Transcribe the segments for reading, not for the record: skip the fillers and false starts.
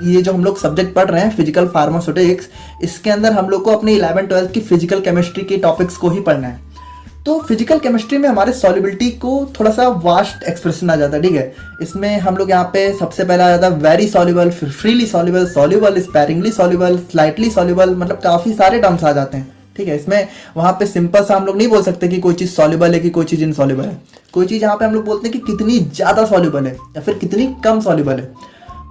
ये जो हम लोग सब्जेक्ट पढ़ रहे हैं फिजिकल फार्मास्यूटिक्स, इसके अंदर हम लोग को अपने 11-12 की फिजिकल केमिस्ट्री के टॉपिक्स को ही पढ़ना है। तो फिजिकल केमिस्ट्री में हमारे सॉल्युबिलिटी को थोड़ा सा वास्ट एक्सप्रेशन आ जाता है, ठीक है। इसमें हम लोग यहाँ पे सबसे पहला आ जाता है वेरी सॉल्युबल, फिर freely soluble, soluble, sparingly soluble, slightly soluble, मतलब काफ़ी सारे टर्म्स आ जाते हैं, ठीक है। इसमें वहाँ पे सिंपल सा हम लोग नहीं बोल सकते कि कोई चीज़ सॉल्युबल है कि कोई चीज़ इनसॉल्युबल है। कोई चीज़ यहाँ पे हम लोग बोलते हैं कि कितनी ज़्यादा सॉल्युबल है या फिर कितनी कम सॉल्युबल है।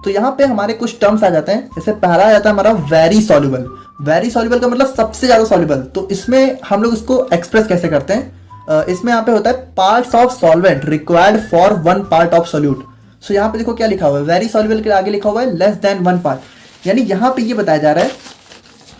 तो यहाँ पे हमारे कुछ टर्म्स आ जाते हैं। जैसे पहला आ जाता है हमारा वेरी सॉल्युबल। वेरी सॉल्युबल का मतलब सबसे ज़्यादा सॉल्युबल। तो इसमें हम लोग इसको एक्सप्रेस कैसे करते हैं, इसमें यहाँ पे होता है parts of solvent required for 1 part of solute. So यहाँ पे देखो क्या लिखा हुआ है, वेरी सॉल्युबल के आगे लिखा हुआ है लेस देन 1 पार्ट। यानी यहाँ पे ये बताया जा रहा है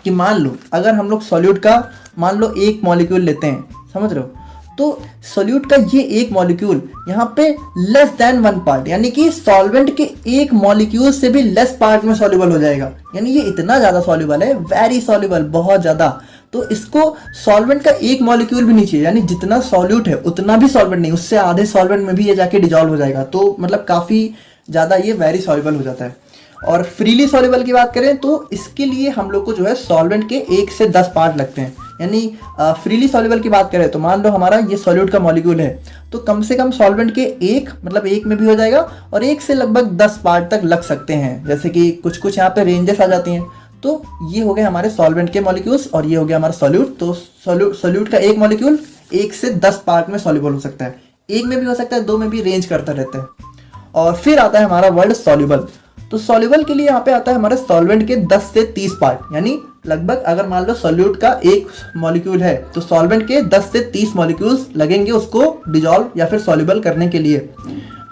कि मान लो अगर हम लोग सॉल्यूट का मान लो एक मॉलिक्यूल लेते हैं, समझ रहे हो, तो सॉल्यूट का ये एक मॉलिक्यूल यहाँ पे लेस देन 1 पार्ट, यानी कि सॉल्वेंट के एक मॉलिक्यूल से भी लेस पार्ट में सॉल्युबल हो जाएगा। यानी ये इतना ज़्यादा सॉल्युबल है, वेरी सॉल्युबल, बहुत ज़्यादा। तो इसको सॉल्वेंट का एक मॉलिक्यूल भी नहीं चाहिए, यानी जितना सॉल्यूट है उतना भी सॉल्वेंट नहीं, उससे आधे सॉल्वेंट में भी ये जाके डिजॉल्व हो जाएगा। तो मतलब काफ़ी ज़्यादा ये वेरी सॉल्युबल हो जाता है। और फ्रीली सॉल्युबल की बात करें तो इसके लिए हम लोग को जो है सॉल्वेंट के 1 से 10 पार्ट लगते हैं। यानी फ्रीली सॉल्युबल की बात करें तो मान लो हमारा ये सॉल्यूट का मॉलिक्यूल है, तो कम से कम सॉल्वेंट के एक मतलब 1 में भी हो जाएगा और 1 से लगभग 10 पार्ट तक लग सकते हैं। जैसे कि कुछ कुछ यहाँ पे रेंजेस आ जाती हैं। तो ये हो गए हमारे सॉल्वेंट के मॉलिक्यूल्स और ये हो गया हमारा सॉल्यूट। तो सॉल्यूट का एक मॉलिक्यूल 1 से 10 पार्ट में सॉल्युबल हो सकता है, 1 में भी हो सकता है, 2 में भी, रेंज करता रहता है। और फिर आता है हमारा वर्ड सॉल्युबल। तो सॉल्युबल के लिए यहाँ पे आता है हमारे सॉल्वेंट के 10 से 30 पार्ट, यानी लगभग अगर मान लो सॉल्यूट का एक मॉलिक्यूल है तो सॉल्वेंट के 10 से 30 मॉलिक्यूल्स लगेंगे उसको डिजॉल्व या फिर सॉल्युबल करने के लिए।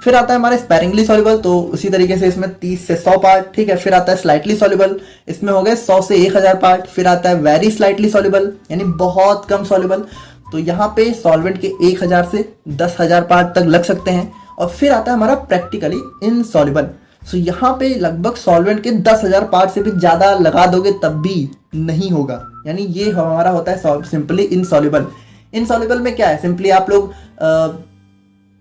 फिर आता है हमारे स्पैरिंगली सॉल्युबल, तो उसी तरीके से इसमें 30 से 100 पार्ट, ठीक है। फिर आता है स्लाइटली सॉल्युबल, इसमें हो गए 100 से 1000 पार्ट। फिर आता है वेरी स्लाइटली सॉल्युबल, यानी बहुत कम सॉल्युबल, तो यहाँ पे सॉल्वेंट के 1000 से 10,000 पार्ट तक लग सकते हैं। और फिर आता है हमारा प्रैक्टिकली इनसॉल्युबल। सो यहाँ पे लगभग सॉल्वेंट के 10,000 पार्ट से भी ज़्यादा लगा दोगे तब भी नहीं होगा, यानी ये हमारा होता है सिंपली इनसॉल्युबल। इनसॉल्युबल में क्या है, सिंपली आप लोग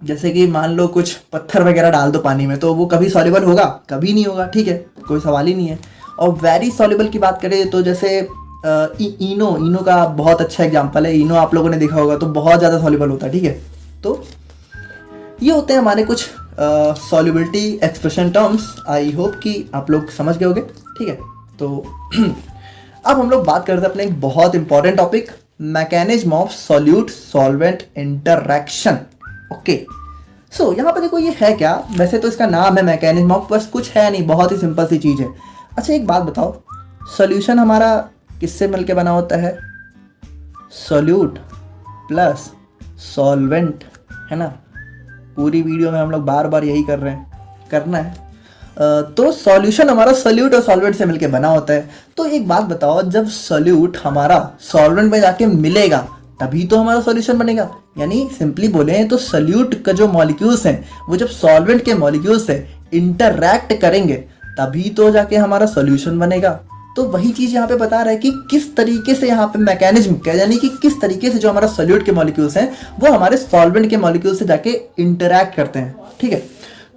जैसे कि मान लो कुछ पत्थर वगैरह डाल दो पानी में, तो वो कभी सॉल्युबल होगा, कभी नहीं होगा, ठीक है, कोई सवाल ही नहीं है। और वेरी सॉल्युबल की बात करें तो जैसे इनो का बहुत अच्छा एग्जांपल है। इनो आप लोगों ने देखा होगा, तो बहुत ज़्यादा सॉल्युबल होता है, ठीक है। तो ये होते हैं हमारे कुछ solubility expression terms. I hope कि आप लोग समझ गए होंगे, ठीक है। तो अब हम लोग बात करते हैं अपने एक बहुत important topic, mechanism of solute solvent interaction. Okay, so यहाँ पे देखो ये है क्या, वैसे तो इसका नाम है मैकेनिज्म ऑफ, बस कुछ है नहीं, बहुत ही सिंपल सी चीज़ है। अच्छा एक बात बताओ, सॉल्यूशन हमारा किससे मिलके बना होता है, सॉल्यूट प्लस सॉल्वेंट, है ना। पूरी वीडियो में हम लोग बार बार यही कर रहे हैं, करना है। तो सॉल्यूशन हमारा सॉल्यूट और सॉल्वेंट से मिलके बना होता है। तो एक बात बताओ, जब सॉल्यूट हमारा सॉल्वेंट में जाके मिलेगा तभी तो हमारा सॉल्यूशन बनेगा। यानी सिंपली बोले तो सॉल्यूट का जो मॉलिक्यूल्स हैं वो जब सॉल्वेंट के मॉलिक्यूल्स से इंटरैक्ट करेंगे तभी तो जाके हमारा सॉल्यूशन बनेगा। तो वही चीज़ यहाँ पे बता रहा है कि किस तरीके से यहाँ पे मैकेनिज्म क्या, यानी कि किस तरीके से जो हमारा सॉल्यूट के मॉलिक्यूल्स हैं वो हमारे सॉल्वेंट के मॉलिक्यूल से जाके इंटरैक्ट करते हैं, ठीक है।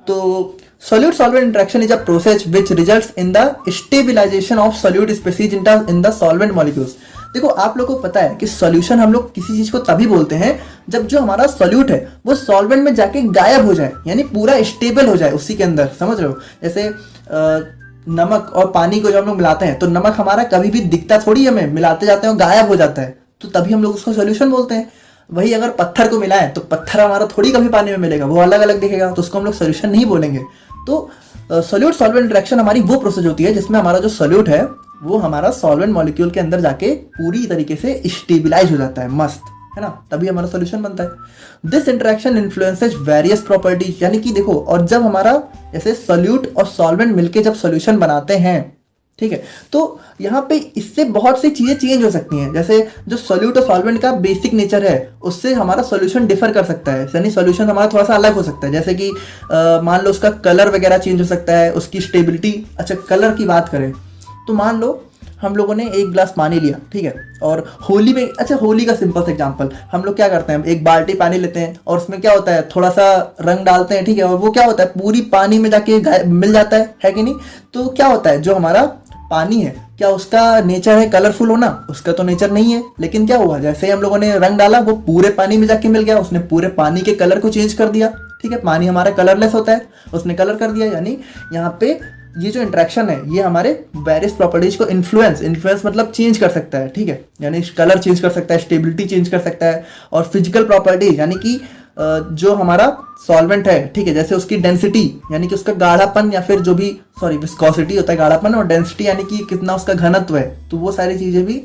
तो solute solvent interaction is a process which results in the stabilisation of solute species in the solvent molecules. देखो आप लोगों को पता है कि सॉल्यूशन हम लोग किसी चीज़ को तभी बोलते हैं जब जो हमारा सॉल्यूट है वो सॉल्वेंट में जाके गायब हो जाए, यानी पूरा स्टेबल हो जाए उसी के अंदर, समझ रहे हो। जैसे नमक और पानी को जब हम लोग मिलाते हैं तो नमक हमारा कभी भी दिखता थोड़ी, हमें मिलाते जाते हैं गायब हो जाता है, तो तभी हम लोग उसको सॉल्यूशन बोलते हैं। वही अगर पत्थर को मिलाएं तो पत्थर हमारा थोड़ी कभी पानी में मिलेगा, वो अलग अलग दिखेगा, तो उसको हम लोग सॉल्यूशन नहीं बोलेंगे। तो सॉल्यूट सॉल्वेंट इंटरेक्शन हमारी वो प्रोसेस होती है जिसमें हमारा जो सॉल्यूट है वो हमारा सॉल्वेंट मॉलिक्यूल के अंदर जाके पूरी तरीके से स्टेबिलाइज हो जाता है, मस्त, है ना, तभी हमारा सॉल्यूशन बनता है। This interaction influences various properties, यानी कि देखो, और जब हमारा जैसे सॉल्यूट और सॉल्वेंट मिलके जब सॉल्यूशन बनाते हैं, ठीक है, तो यहाँ पे इससे बहुत सी चीज़ें चेंज हो सकती हैं। जैसे जो सॉल्यूट और सॉल्वेंट का बेसिक नेचर है उससे हमारा सॉल्यूशन डिफर कर सकता है, यानी सॉल्यूशन हमारा थोड़ा सा अलग हो सकता है। जैसे कि मान लो उसका कलर वगैरह चेंज हो सकता है, उसकी स्टेबिलिटी। अच्छा कलर की बात करें तो मान लो हम लोगों ने एक गिलास पानी लिया, ठीक है, और होली में, अच्छा होली का सिंपल सा एग्जांपल, हम लोग क्या करते हैं, एक बाल्टी पानी लेते हैं और उसमें क्या होता है, थोड़ा सा रंग डालते हैं, ठीक है, और वो क्या होता है, पूरी पानी में जाके मिल जाता है कि नहीं। तो क्या होता है, जो हमारा पानी है, क्या उसका नेचर है कलरफुल होना? उसका तो नेचर नहीं है। लेकिन क्या हुआ, जैसे ही हम लोगों ने रंग डाला वो पूरे पानी में जाके मिल गया, उसने पूरे पानी के कलर को चेंज कर दिया, ठीक है। पानी हमारा कलरलेस होता है, उसने कलर कर दिया। यानी यहाँ पे ये जो इंटरेक्शन है ये हमारे वेरियस प्रॉपर्टीज को इन्फ्लुएंस मतलब चेंज कर सकता है, ठीक है। यानी कलर चेंज कर सकता है, स्टेबिलिटी चेंज कर सकता है, और फिजिकल प्रॉपर्टीज यानी कि जो हमारा सॉल्वेंट है, ठीक है, जैसे उसकी डेंसिटी यानी कि उसका गाढ़ापन, या फिर जो भी विस्कोसिटी होता है गाढ़ापन, और डेंसिटी यानी कि कितना उसका घनत्व है, तो वो सारी चीज़ें भी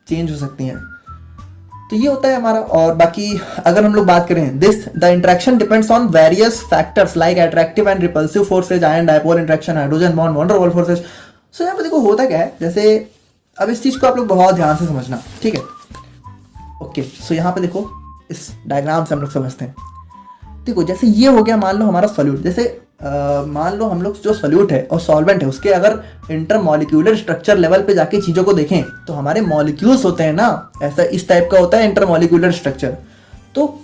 चेंज हो सकती हैं। तो ये होता है हमारा। और बाकी अगर हम लोग बात करें, this the interaction depends on various factors like attractive and repulsive forces, ion dipole interaction, hydrogen bond, van der Waals forces. So यहाँ पे देखो होता क्या है, जैसे अब इस चीज़ को आप लोग बहुत ध्यान से समझना, ठीक है। ओके, सो यहाँ पे देखो इस डायग्राम से हम लोग समझते हैं। देखो जैसे ये हो गया, मान लो हमारा सॉल्यूट, जैसे मान लो हम लोग जो सॉल्यूट है और सॉल्वेंट है उसके अगर इंटरमॉलिक्यूलर स्ट्रक्चर लेवल पे जाके चीज़ों को देखें तो हमारे मॉलिक्यूल्स होते हैं ना, ऐसा इस टाइप का होता है इंटरमॉलिक्यूलर स्ट्रक्चर। तो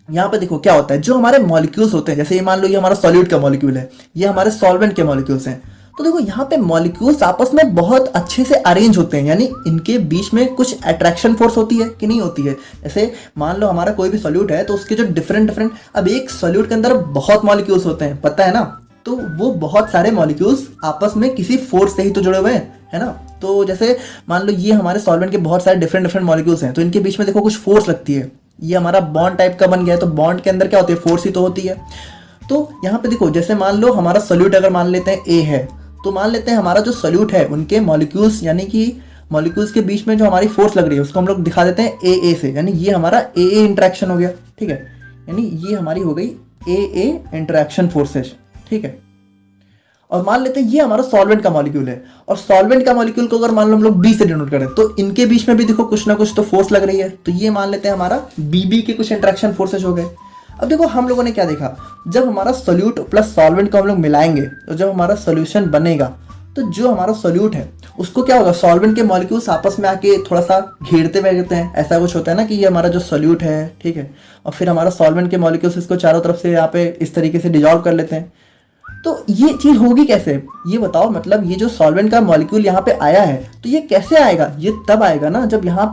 यहाँ पे देखो क्या होता है, जो हमारे मॉलिक्यूल्स होते हैं, जैसे ये मान लो ये हमारा सॉल्यूट का मॉलिक्यूल है, ये हमारे सॉल्वेंट के मॉलिक्यूल्स हैं। तो देखो यहाँ पे मॉलिक्यूल्स आपस में बहुत अच्छे से अरेंज होते हैं, यानी इनके बीच में कुछ अट्रैक्शन फोर्स होती है कि नहीं होती है। जैसे मान लो हमारा कोई भी सॉल्यूट है तो उसके जो डिफरेंट अब एक सॉल्यूट के अंदर बहुत मॉलिक्यूल्स होते हैं, पता है ना। तो वो बहुत सारे मॉलिक्यूल्स आपस में किसी फोर्स से ही तो जुड़े हुए हैं, है ना। तो जैसे मान लो ये हमारे सॉल्वेंट के बहुत सारे डिफरेंट मॉलिक्यूल्स हैं, तो इनके बीच में देखो कुछ फोर्स लगती है। ये हमारा बॉन्ड टाइप का बन गया है, तो बॉन्ड के अंदर क्या होती है, फोर्स ही तो होती है। तो यहाँ पे देखो जैसे मान लो हमारा सॉल्यूट अगर मान लेते हैं ए है, तो मान लेते हैं हमारा जो सॉल्यूट है उनके मॉलिक्यूल्स यानी कि मॉलिक्यूल्स के बीच में जो हमारी फोर्स लग रही है उसको हम लोग दिखा देते हैं ए से, यानी ये हमारा ए इंटरेक्शन हो गया, ठीक है। यानी ये हमारी हो गई ए इंटरेक्शन फोर्सेज, ठीक है। और मान लेते हैं ये हमारा सॉल्वेंट का मॉलिक्यूल है, और सॉल्वेंट का मॉलिक्यूल को अगर मान लो हम लोग बी से डिनोट करें तो इनके बीच में भी देखो कुछ ना कुछ तो फोर्स लग रही है, तो ये मान लेते हैं हमारा बीबी के कुछ इंटरेक्शन फोर्सेज हो गए। अब देखो हम लोगों ने क्या देखा, जब हमारा सोल्यूट प्लस सॉल्वेंट को हम लोग मिलाएंगे तो जब हमारा सोल्यूशन बनेगा तो जो हमारा सोल्यूट है उसको क्या होगा, सॉल्वेंट के मॉलिक्यूल्स आपस में आके थोड़ा सा घेरते हुए रहते हैं, ऐसा कुछ होता है ना कि ये हमारा जो सोल्यूट है, ठीक है, और फिर हमारा सॉल्वेंट के मॉलिक्यूल्स इसको चारों तरफ से यहाँ पे इस तरीके से डिजॉल्व कर लेते हैं। तो ये चीज होगी कैसे, ये बताओ। मतलब ये जो सॉल्वेंट का मॉलिक्यूल यहाँ पे आया है तो ये कैसे आएगा, ये तब आएगा ना जब यहाँ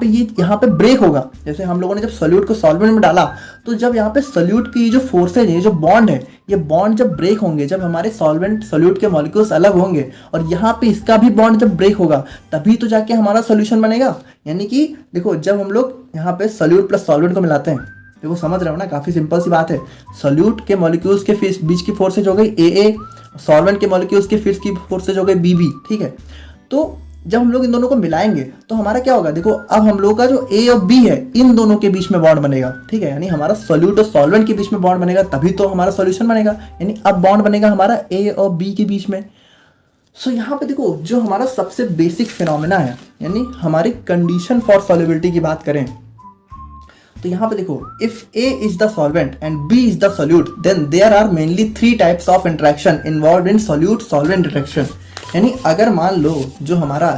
पे ब्रेक होगा। जैसे हम लोगों ने जब सोल्यूट को सॉल्वेंट में डाला तो जब यहाँ पे सोल्यूट की जो फोर्सेज है, जो बॉन्ड है, ये बॉन्ड जब ब्रेक होंगे, जब हमारे सॉल्वेंट सोल्यूट के मॉलिक्यूल्स अलग होंगे और यहाँ पे इसका भी बॉन्ड जब ब्रेक होगा तभी तो जाके हमारा सोल्यूशन बनेगा। यानी कि देखो जब हम लोग यहाँ पे सोल्यूट प्लस सॉल्वेंट को मिलाते हैं, देखो समझ रहे हो ना, काफी सिंपल सी बात है। सोल्यूट के मॉलिक्यूल्स के बीच की फोर्सेज हो गई ए, सॉल्वेंट के मॉलिक्यूल्स के बीच की फोर्सेज हो गई बी, ठीक है। तो जब हम लोग इन दोनों को मिलाएंगे तो हमारा क्या होगा, देखो अब हम लोग का जो ए और बी है इन दोनों के बीच में बॉन्ड बनेगा, ठीक है। यानी हमारा सोल्यूट और सॉल्वेंट के बीच में बॉन्ड बनेगा तभी तो हमारा सॉल्यूशन बनेगा। यानी अब बॉन्ड बनेगा हमारा ए और बी के बीच में। सो यहाँ पे देखो जो हमारा सबसे बेसिक फिनोमेना है, यानी हमारी कंडीशन फॉर सॉल्युबिलिटी की बात करें तो यहाँ पे देखो, if A is the solvent and B is the solute then there are mainly 3 types of interaction involve in solute solvent interaction. यानी अगर मान लो जो हमारा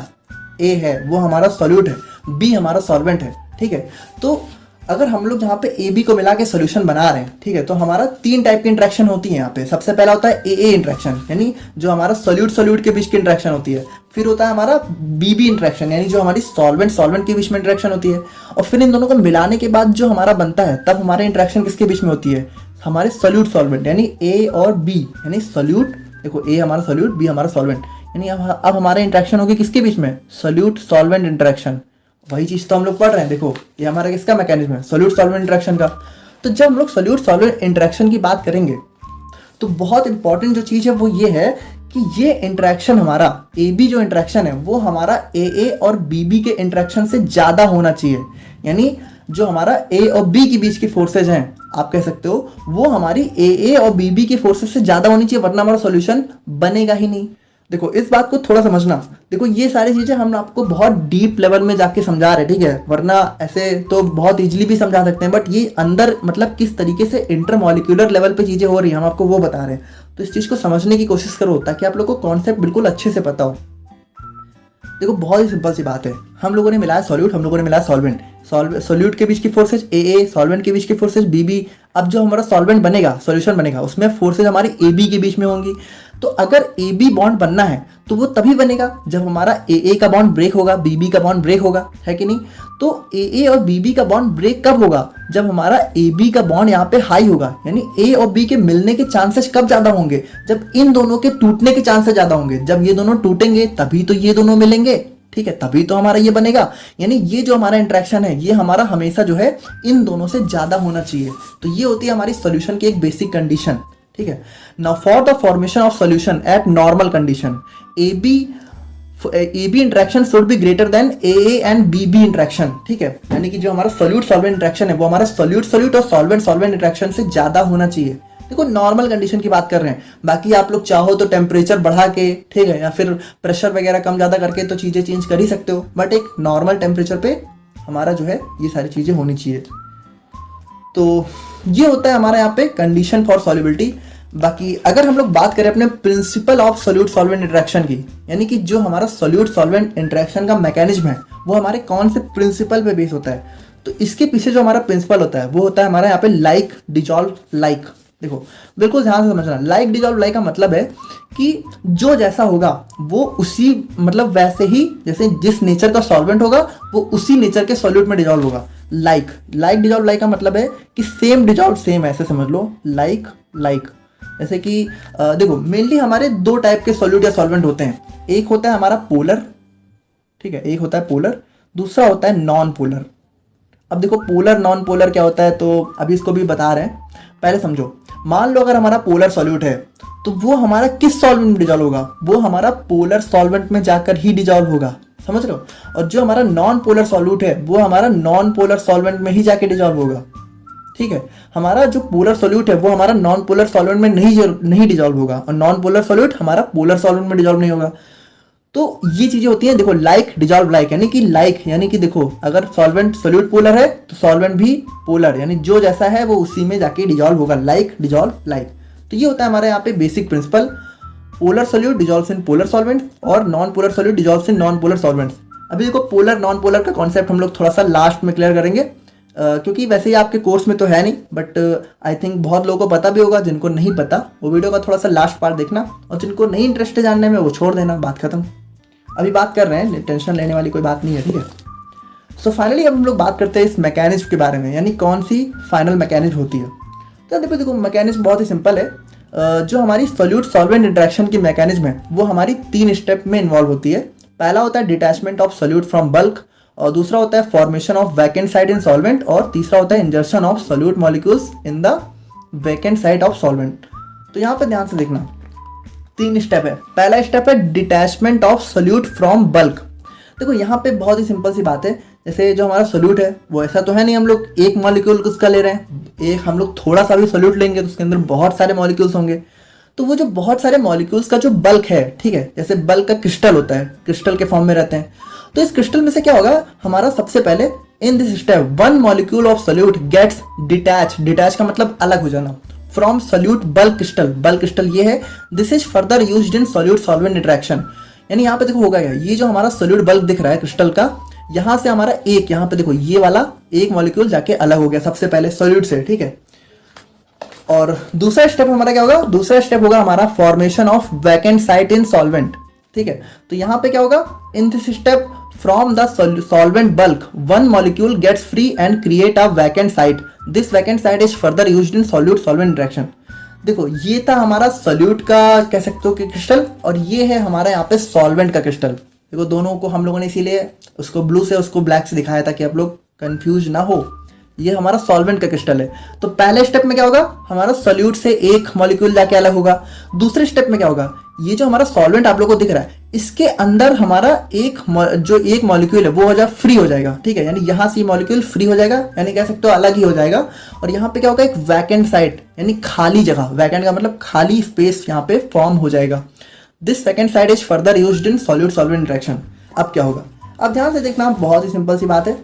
A है वो हमारा सोल्यूट है, B हमारा सॉल्वेंट है, ठीक है। तो अगर हम लोग यहाँ पे ए बी को मिला के सोल्यूशन बना रहे हैं, ठीक है, तो हमारा 3 टाइप की इंटरेक्शन होती है यहाँ पे। सबसे पहला होता है ए इंटरेक्शन, यानी जो हमारा सोल्यूट के बीच की इंटरेक्शन होती है। फिर होता है हमारा बी इंटरेक्शन, यानी जो हमारी सॉल्वेंट के बीच में इंटरेक्शन होती है। और फिर इन दोनों को मिलाने के बाद जो हमारा बनता है तब हमारे इंटरेक्शन किसके बीच में होती है, हमारे सोल्यूट सॉल्वेंट, यानी ए और बी, यानी सोल्यूट, देखो ए हमारा सोल्यूट, बी हमारा सॉल्वेंट, यानी अब हमारे इंटरेक्शन होगी किसके बीच में, सोल्यूट सॉल्वेंट इंटरेक्शन। वही चीज तो हम लोग पढ़ रहे हैं, देखो ये हमारा किसका मैकेनिज्म है, सोल्यूट सॉल्वेंट इंटरेक्शन का। तो जब हम लोग सोल्यूट सॉल्वेंट इंटरेक्शन की बात करेंगे तो बहुत इंपॉर्टेंट जो चीज है वो ये है कि ये इंटरेक्शन हमारा ए बी जो इंटरेक्शन है वो हमारा ए और बी के इंटरेक्शन से ज्यादा होना चाहिए। यानी जो हमारा ए और बी के बीच की फोर्सेज हैं, आप कह सकते हो, वो हमारी ए और बी की फोर्सेज से ज्यादा होनी चाहिए, वरना हमारा सॉल्यूशन बनेगा ही नहीं। देखो इस बात को थोड़ा समझना, देखो ये सारी चीजें हम आपको बहुत डीप लेवल में जाके समझा रहे हैं, ठीक है, वरना ऐसे तो बहुत इजीली भी समझा सकते हैं, बट ये अंदर मतलब किस तरीके से इंटरमॉलिक्यूलर लेवल पे चीजें हो रही हैं हम आपको वो बता रहे हैं। तो इस चीज को समझने की कोशिश करो ताकि आप लोग को कॉन्सेप्ट बिल्कुल अच्छे से पता हो। देखो बहुत ही सिंपल सी बात है, हम लोगों ने मिलाया सॉल्यूट, हम लोगों ने मिलाया सॉल्वेंट, सॉल्यूट के बीच की फोर्सेज ए, सॉल्वेंट के बीच की फोर्सेज बी। अब जो हमारा सॉल्वेंट बनेगा, सॉल्यूशन बनेगा, उसमें फोर्सेज हमारी ए बी के बीच में होंगी। तो अगर ए बी बॉन्ड बनना है तो वो तभी बनेगा जब हमारा ए का बॉन्ड ब्रेक होगा, बी का बॉन्ड ब्रेक होगा, है कि नहीं। तो ए और बी का बॉन्ड ब्रेक कब होगा, जब हमारा ए बी का बॉन्ड यहाँ पे हाई होगा, यानी ए और बी के मिलने के चांसेस कब ज्यादा होंगे, जब इन दोनों के टूटने के चांसेस ज्यादा होंगे। जब ये दोनों टूटेंगे तभी तो ये दोनों मिलेंगे, ठीक है, तभी तो हमारा ये बनेगा। यानी ये जो हमारा इंटरेक्शन है ये हमारा हमेशा जो है इन दोनों से ज्यादा होना चाहिए। तो ये होती है हमारी सॉल्यूशन की एक बेसिक कंडीशन, ठीक है। Now for the formation of solution at normal condition, A B interaction should be greater than A and B interaction, ठीक है। यानी कि जो हमारा सॉल्यूट सॉल्वेंट इंटरेक्शन है वो हमारा सॉल्यूट और सॉल्वेंट इंटरेक्शन से ज्यादा होना चाहिए। देखो नॉर्मल कंडीशन की बात कर रहे हैं, बाकी आप लोग चाहो तो टेम्परेचर बढ़ा के, ठीक है, या फिर प्रेशर वगैरह कम ज़्यादा करके तो चीज़ें चेंज कर ही सकते हो, बट एक नॉर्मल टेम्परेचर पे हमारा जो है ये सारी चीज़ें होनी चाहिए। तो ये होता है हमारा यहाँ पे कंडीशन फॉर सॉल्युबिलिटी। बाकी अगर हम लोग बात करें अपने principle of solute solvent interaction की, यानी कि जो हमारा सॉल्यूट सॉल्वेंट इंटरेक्शन का मैकेनिज्म है वो हमारे कौन से प्रिंसिपल पे बेस होता है, तो इसके पीछे जो हमारा प्रिंसिपल होता है वो होता है हमारा यहाँ पे लाइक डिजॉल्व लाइक। देखो बिल्कुल ध्यान से समझना, लाइक डिजॉल्व लाइक का मतलब है कि जो जैसा होगा वो उसी मतलब वैसे ही, जैसे जिस नेचर का सॉल्वेंट होगा वो उसी नेचर के सॉल्यूट में डिजॉल्व होगा। लाइक डिजॉल्व लाइक का मतलब है कि सेम डिजॉल्व सेम, ऐसे समझ लो, लाइक जैसे कि देखो मेनली हमारे दो टाइप के सॉल्यूट या सॉल्वेंट होते हैं। एक होता है हमारा पोलर, ठीक है, एक होता है पोलर, दूसरा होता है नॉन पोलर। अब देखो पोलर नॉन पोलर क्या होता है, तो अभी इसको भी बता रहे हैं, पहले समझो। मान लो अगर हमारा पोलर सॉल्यूट है तो वो हमारा किस सॉल्वेंट में डिजॉल्व होगा, वो हमारा पोलर सॉल्वेंट में जाकर ही डिजॉल्व होगा, समझ रहे हो। और जो हमारा नॉन पोलर सॉल्यूट है वो हमारा नॉन पोलर सॉल्वेंट में ही जाके डिजॉल्व होगा, ठीक है। हमारा जो पोलर सॉल्यूट है वो हमारा नॉन पोलर सॉल्वेंट में नहीं डिजॉल्व होगा, और नॉन पोलर सॉल्यूट हमारा पोलर सॉल्वेंट में डिजॉल्व नहीं होगा। तो ये चीजें होती हैं। देखो लाइक डिजॉल्व लाइक यानी कि देखो अगर सॉल्वेंट सॉल्यूट पोलर है तो सॉल्वेंट भी पोलर, यानी जो जैसा है वो उसी में जाके डिजॉल्व होगा, लाइक डिजॉल्व लाइक। तो ये होता है हमारे यहाँ पे basic principle, polar solute dissolves in polar solvent और non polar solute dissolves in non polar solvents. अभी देखो पोलर नॉन पोलर का कॉन्सेप्ट हम लोग थोड़ा सा लास्ट में क्लियर करेंगे, क्योंकि वैसे ही आपके कोर्स में तो है नहीं, बट आई थिंक बहुत लोगों को पता भी होगा। जिनको नहीं पता वो वीडियो का थोड़ा सा लास्ट पार्ट देखना, और जिनको नहीं इंटरेस्ट है जानने में वो छोड़ देना, बात खत्म। अभी बात कर रहे हैं, टेंशन लेने वाली कोई बात नहीं है, ठीक है। सो फाइनली अब हम लोग बात करते हैं इस मैकेनिज्म के बारे में, यानी कौन सी फाइनल मैकेनिज्म होती है। तो देखो मैकेनिज्म बहुत ही सिंपल है। जो हमारी सॉल्यूट सॉल्वेंट इंटरेक्शन की मैकेनिज्म है वो हमारी 3 स्टेप में इन्वॉल्व होती है। पहला होता है detachment of solute from bulk, और दूसरा होता है formation of vacant site in solvent, और तीसरा होता है इंजर्शन of solute molecules in the vacant site of solvent. तो यहाँ पे ध्यान से देखना 3 स्टेप है। पहला स्टेप है detachment of solute from bulk. देखो यहाँ पे बहुत ही सिंपल सी बात है, जैसे जो हमारा सॉल्यूट है वो ऐसा तो है नहीं हम लोग एक मॉलिक्यूल उसका ले रहे हैं, एक हम लोग थोड़ा सा भी सॉल्यूट लेंगे तो उसके अंदर बहुत सारे मॉलिक्यूल्स होंगे। तो वो जो बहुत सारे मॉलिक्यूल्स का जो बल्क है, ठीक है, जैसे बल्क का क्रिस्टल होता है, क्रिस्टल के फॉर्म में रहते हैं। तो इस क्रिस्टल में से क्या होगा, हमारा सबसे पहले in this step 1 molecule of solute gets detach का मतलब अलग हो जाना, फ्रॉम सॉल्यूट बल्क क्रिस्टल ये है। This is further used in solute solvent interaction. यानी यहाँ पे देखो होगा क्या, ये जो हमारा सॉल्यूट बल्क दिख रहा है क्रिस्टल का, यहाँ से हमारा एक, यहाँ पे देखो ये वाला एक मॉलिक्यूल जाके अलग हो गया सबसे पहले सॉल्यूट से, ठीक है। और दूसरा स्टेप हमारा क्या होगा, दूसरा स्टेप होगा हमारा formation of vacant site in solvent, ठीक है। तो यहाँ पे क्या होगा, in this step from the solvent bulk 1 molecule gets free and create a vacant site. This vacant site is further used in solute solvent interaction. देखो ये था हमारा सॉल्यूट का कह सकते हो कि क्रिस्टल, और ये है हमारा यहाँ पे सॉल्वेंट का क्रिस्टल। देखो दोनों को हम लोगों ने इसीलिए उसको ब्लू से उसको ब्लैक से दिखाया था कि आप लोग कंफ्यूज ना हो। ये हमारा सॉल्वेंट का क्रिस्टल है। तो पहले स्टेप में क्या होगा, हमारा सॉल्यूट से एक मॉलिक्यूल जाके अलग होगा। दूसरे स्टेप में क्या होगा, ये जो हमारा सॉल्वेंट आप लोगों को दिख रहा है इसके अंदर हमारा एक मॉलिक्यूल है वो हो जाए फ्री हो जाएगा, ठीक है। यानी यहाँ से मॉलिक्यूल फ्री हो जाएगा, यानी कह सकते हो अलग ही हो जाएगा। और यहाँ पे क्या होगा, एक वैकेंट साइट यानी खाली जगह, वैकेंट का मतलब खाली स्पेस यहाँ पे फॉर्म हो जाएगा। This vacant site is further used in solute solvent interaction. अब क्या होगा, अब ध्यान से देखना, बहुत ही सिंपल सी बात है।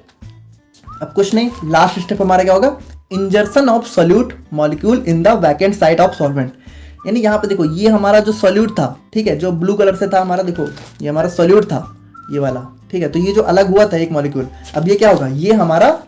अब कुछ नहीं, लास्ट स्टेप हमारा क्या होगा, इंजर्शन of solute molecule in the vacant site of solvent. यानी यहाँ पे देखो ये हमारा जो सॉल्यूट था, ठीक है, जो ब्लू कलर से था हमारा, देखो ये हमारा सॉल्यूट था, ये वाला, ठीक है। तो ये जो अलग हुआ था एक मॉलिक्यूल, अब ये क्या होगा, ये हमारा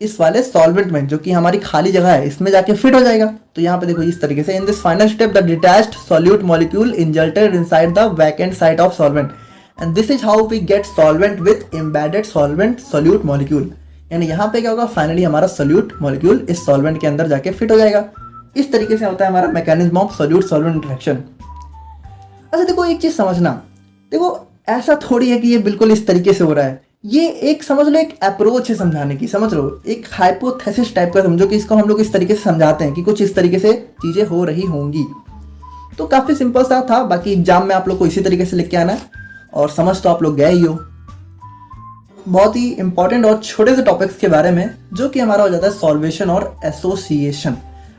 इस वाले सॉल्वेंट में जो कि हमारी खाली जगह है इसमें जाके फिट हो जाएगा। तो यहाँ पे देखो इस तरीके से, in this final step the detached solute molecule inserted inside the vacant site of solvent and this is how we get solvent with embedded solvent solute molecule. यानी यहाँ पे क्या होगा, फाइनली हमारा सोल्यूट मॉलिक्यूल इस सॉल्वेंट के अंदर जाके फिट हो जाएगा। इस तरीके से होता है हमारा mechanism of solute solvent interaction. अच्छा देखो एक चीज समझना, देखो ऐसा थोड़ी है कि ये बिल्कुल इस तरीके से हो रहा है, ये एक समझ लो एक अप्रोच है समझाने की, समझ लो एक हाइपोथेसिस टाइप का समझो कि इसको हम लोग इस तरीके से समझाते हैं कि कुछ इस तरीके से चीजें हो रही होंगी। तो काफी सिंपल सा था, बाकी एग्जाम में आप लोग को इसी तरीके से लिख के आना है और समझ तो आप लोग गए ही हो। बहुत ही इंपॉर्टेंट और छोटे से टॉपिक्स के बारे में जो कि हमारा हो जाता है सॉल्वेशन और एसोसिएशन।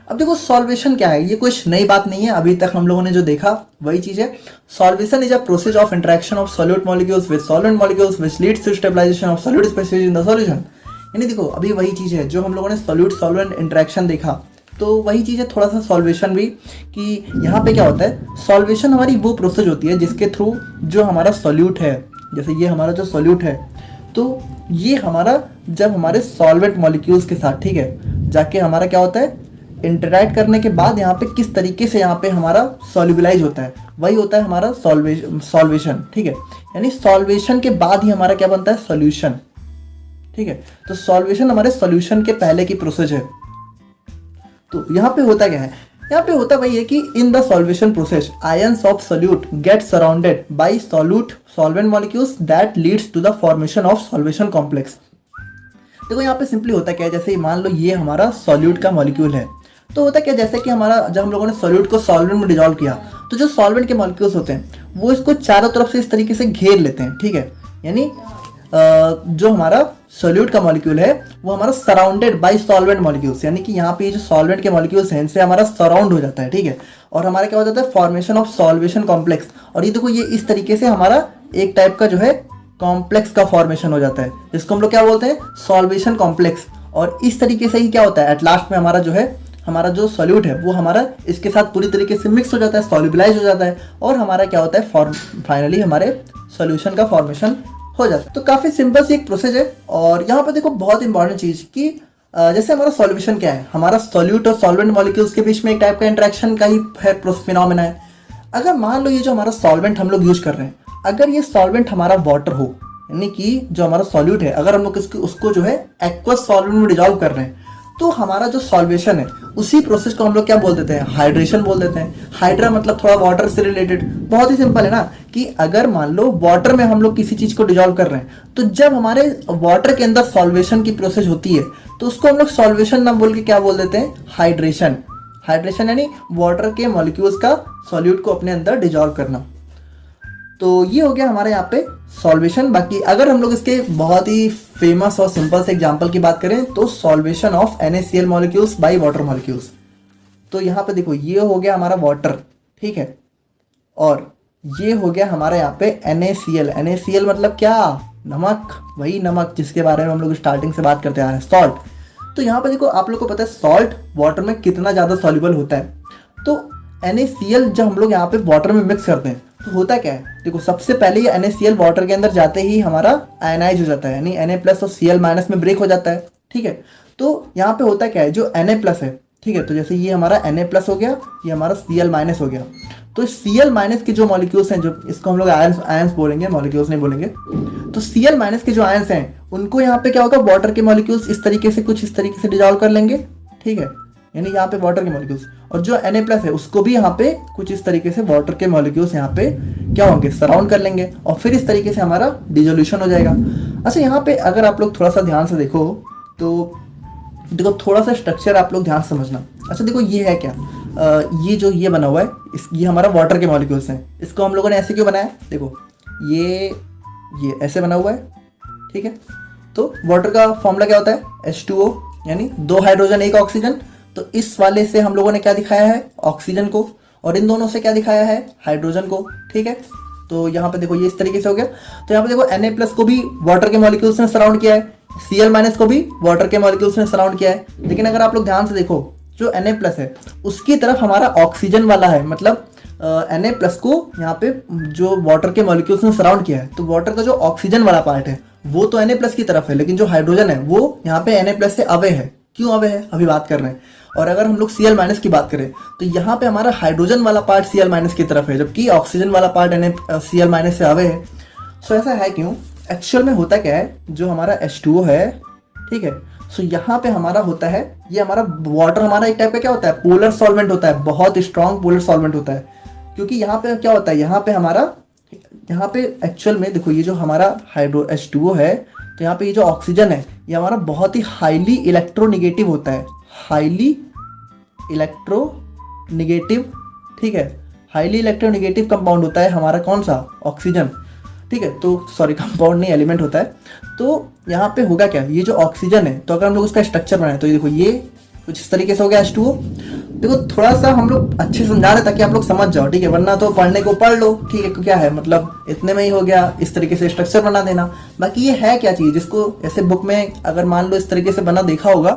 अब देखो सॉल्वेशन क्या है, ये कुछ नई बात नहीं है, अभी तक हम लोगों ने जो देखा वही चीज है। Solvation is a process of interaction of solute molecules with solvent molecules which leads to stabilisation of solute species in the solution. यानी देखो अभी वही चीज है जो हम लोगों ने सॉल्यूट सॉल्वेंट इंटरेक्शन देखा, तो वही चीज है थोड़ा सा सॉल्वेशन भी, कि यहाँ पे क्या होता है, सॉल्वेशन हमारी वो प्रोसेस होती है जिसके थ्रू जो हमारा सॉल्यूट है, जैसे ये हमारा जो सॉल्यूट है, तो ये हमारा जब हमारे सॉल्वेंट मॉलिक्यूल्स के साथ, ठीक है, जाके हमारा क्या होता है, इंटरैक्ट करने के बाद यहाँ पे किस तरीके से यहाँ पे हमारा सॉल्युबलाइज होता है, वही होता है हमारा सॉल्वेशन, ठीक है। यानी सॉल्वेशन के बाद ही हमारा क्या बनता है, सॉल्यूशन, ठीक है। तो सॉल्वेशन हमारे सॉल्यूशन के पहले की प्रोसेस है। तो यहाँ पे होता क्या है, यहाँ पे होता वही है कि in the solvation process ions of solute get surrounded by solvent molecules that leads to the formation of solvation complex. देखो यहाँ पे सिंपली होता क्या है, जैसे मान लो ये हमारा सॉल्यूट का मॉलिक्यूल है, तो होता क्या, जैसे कि हमारा जब हम लोगों ने सॉल्यूट को सॉल्वेंट में डिजॉल्व किया, तो जो सॉल्वेंट के मॉलिक्यूल्स होते हैं वो इसको चारों तरफ से इस तरीके से घेर लेते हैं, ठीक है। यानी जो हमारा सॉल्यूट का मॉलिक्यूल है वो हमारा सराउंडेड बाय सॉल्वेंट मॉलिक्यूल्स, यानी कि यहाँ पे जो सॉल्वेंट के मॉलिक्यूल्स हैं इनसे हमारा सराउंड हो जाता है, ठीक है। और हमारा क्या हो जाता है, फॉर्मेशन ऑफ सॉल्वेशन कॉम्प्लेक्स। और ये देखो ये इस तरीके से हमारा एक टाइप का जो है कॉम्प्लेक्स का फॉर्मेशन हो जाता है, जिसको हम लोग क्या बोलते हैं, सॉल्वेशन कॉम्प्लेक्स। और इस तरीके से ही क्या होता है, एट लास्ट में हमारा जो है, हमारा जो सॉल्यूट है वो हमारा इसके साथ पूरी तरीके से मिक्स हो जाता है, सॉल्युबलाइज हो जाता है, और हमारा क्या होता है, फाइनली हमारे सॉल्यूशन का फॉर्मेशन हो जाता है। तो काफी सिंपल सी एक प्रोसेस है। और यहाँ पर देखो बहुत इंपॉर्टेंट चीज कि जैसे हमारा सॉल्यूशन क्या है, हमारा सॉल्यूट और सॉल्वेंट मॉलिक्यूल्स के बीच में एक टाइप का इंटरेक्शन का ही है, फिनोमेना है। अगर मान लो ये जो हमारा सॉल्वेंट हम लोग यूज कर रहे हैं, अगर ये सॉल्वेंट हमारा वाटर हो, यानी कि जो हमारा सॉल्यूट है अगर हम लोग उसको जो है एक्वस सॉल्वेंट में डिजॉल्व कर रहे हैं, तो हमारा जो सॉल्वेशन है उसी प्रोसेस को हम लोग क्या बोल देते हैं, हाइड्रेशन बोल देते हैं। हाइड्रा मतलब थोड़ा वाटर से रिलेटेड, बहुत ही सिंपल है ना, कि अगर मान लो वाटर में हम लोग किसी चीज को डिजॉल्व कर रहे हैं, तो जब हमारे वाटर के अंदर सॉल्वेशन की प्रोसेस होती है तो उसको हम लोग सॉल्वेशन ना बोल के क्या बोल देते हैं, हाइड्रेशन। हाइड्रेशन यानी वाटर के मॉलिक्यूल्स का सॉल्यूट को अपने अंदर डिजॉल्व करना। तो ये हो गया हमारे यहाँ पे सॉल्वेशन। बाकी अगर हम लोग इसके बहुत ही फेमस और सिंपल से एग्जांपल की बात करें तो solvation of NaCl molecules by water molecules. तो यहाँ पे देखो ये हो गया हमारा वाटर, ठीक है, और ये हो गया हमारा यहाँ पे NaCl। NaCl मतलब क्या, नमक, वही नमक जिसके बारे में हम लोग स्टार्टिंग से बात करते आ रहे हैं, सॉल्ट। तो यहाँ पे देखो आप लोग को पता है सॉल्ट वाटर में कितना ज़्यादा सॉल्युबल होता है। तो NaCl जब हम लोग यहाँ पे वाटर में मिक्स करते हैं तो होता क्या है, देखो सबसे पहले ये NaCl वाटर के अंदर जाते ही हमारा आयनाइज हो जाता है, यानी Na+ और Cl- में ब्रेक हो जाता है, ठीक है। तो यहाँ पे होता क्या है, जो Na+ है, ठीक है, तो जैसे ये हमारा Na+ हो गया, ये हमारा Cl- हो गया। तो Cl- के जो मॉलिक्यूल्स हैं, जो इसको हम लोग आयंस बोलेंगे, मॉलिक्यूल्स नहीं बोलेंगे। तो Cl- के जो आयंस हैं उनको यहाँ पे क्या होगा, वाटर के मॉलिक्यूल्स इस तरीके से कुछ इस तरीके से डिजॉल्व कर लेंगे, ठीक है, यानी यहाँ पे वाटर के मॉलिक्यूल्स, और जो Na+ है उसको भी यहाँ पे कुछ इस तरीके से वाटर के मॉलिक्यूल्स यहाँ पे क्या होंगे, सराउंड कर लेंगे, और फिर इस तरीके से हमारा डिसोल्यूशन हो जाएगा। अच्छा यहाँ पे अगर आप लोग थोड़ा सा ध्यान से देखो तो देखो थोड़ा सा स्ट्रक्चर आप लोग ध्यान से समझना। अच्छा देखो ये है क्या, ये जो ये बना हुआ है ये हमारा वाटर के मॉलिक्यूल्स हैं। इसको हम लोगों ने ऐसे क्यों बनाया, देखो ये ऐसे बना हुआ है, ठीक है। तो वाटर का फॉर्मूला क्या होता है, H2O, यानी 2 हाइड्रोजन 1 ऑक्सीजन। तो इस वाले से हम लोगों ने क्या दिखाया है, ऑक्सीजन को, और इन दोनों से क्या दिखाया है, हाइड्रोजन को, ठीक है। तो यहाँ पे देखो ये इस तरीके से हो गया। तो यहाँ पे देखो Na+ को भी वाटर के मॉलिक्यूल्स ने सराउंड किया है, Cl- को भी वाटर के मॉलिक्यूल्स ने सराउंड किया है। लेकिन अगर आप लोग ध्यान से देखो, जो Na+ है उसकी तरफ हमारा ऑक्सीजन वाला है, मतलब Na प्लस को यहाँ पे जो वाटर के मॉलिक्यूल्स ने सराउंड किया है, तो वाटर का जो ऑक्सीजन वाला पार्ट है वो तो Na प्लस की तरफ है, लेकिन जो हाइड्रोजन है वो यहाँ पे Na प्लस से अवे है। क्यों अवे है अभी बात कर रहे हैं। और अगर हम लोग Cl माइनस की बात करें तो यहाँ पे हमारा हाइड्रोजन वाला पार्ट Cl माइनस की तरफ है, जबकि ऑक्सीजन वाला पार्ट Cl माइनस से अवे है। सो ऐसा है क्यों, एक्चुअल में होता क्या है, जो हमारा H2O है, ठीक है, सो यहाँ पे हमारा होता है, ये हमारा वाटर हमारा एक टाइप का क्या होता है, पोलर सॉल्वेंट होता है, बहुत स्ट्रॉन्ग पोलर सॉल्वेंट होता है। क्योंकि यहाँ पे क्या होता है, यहाँ पे हमारा, यहाँ पे एक्चुअल में देखो ये जो हमारा हाइड्रो H2O है, तो यहाँ पे ये जो ऑक्सीजन है ये हमारा बहुत ही हाईली इलेक्ट्रोनिगेटिव होता है, हाईली इलेक्ट्रोनिगेटिव, ठीक है, हाईली इलेक्ट्रोनिगेटिव कंपाउंड होता है हमारा कौन सा, ऑक्सीजन, ठीक है। तो सॉरी कंपाउंड नहीं, एलिमेंट होता है। तो यहाँ पे होगा क्या, ये जो ऑक्सीजन है, तो अगर हम लोग उसका स्ट्रक्चर बनाए तो ये देखो ये कुछ इस तरीके से हो गया H2O। देखो थोड़ा सा हम लोग अच्छे से समझा रहे ताकि आप लोग समझ जाओ, ठीक है, वरना तो पढ़ने को पढ़ लो, ठीक है, क्या है मतलब इतने में ही हो गया, इस तरीके से स्ट्रक्चर बना देना। बाकी ये है क्या चीज़, जिसको ऐसे बुक में अगर मान लो इस तरीके से बना देखा होगा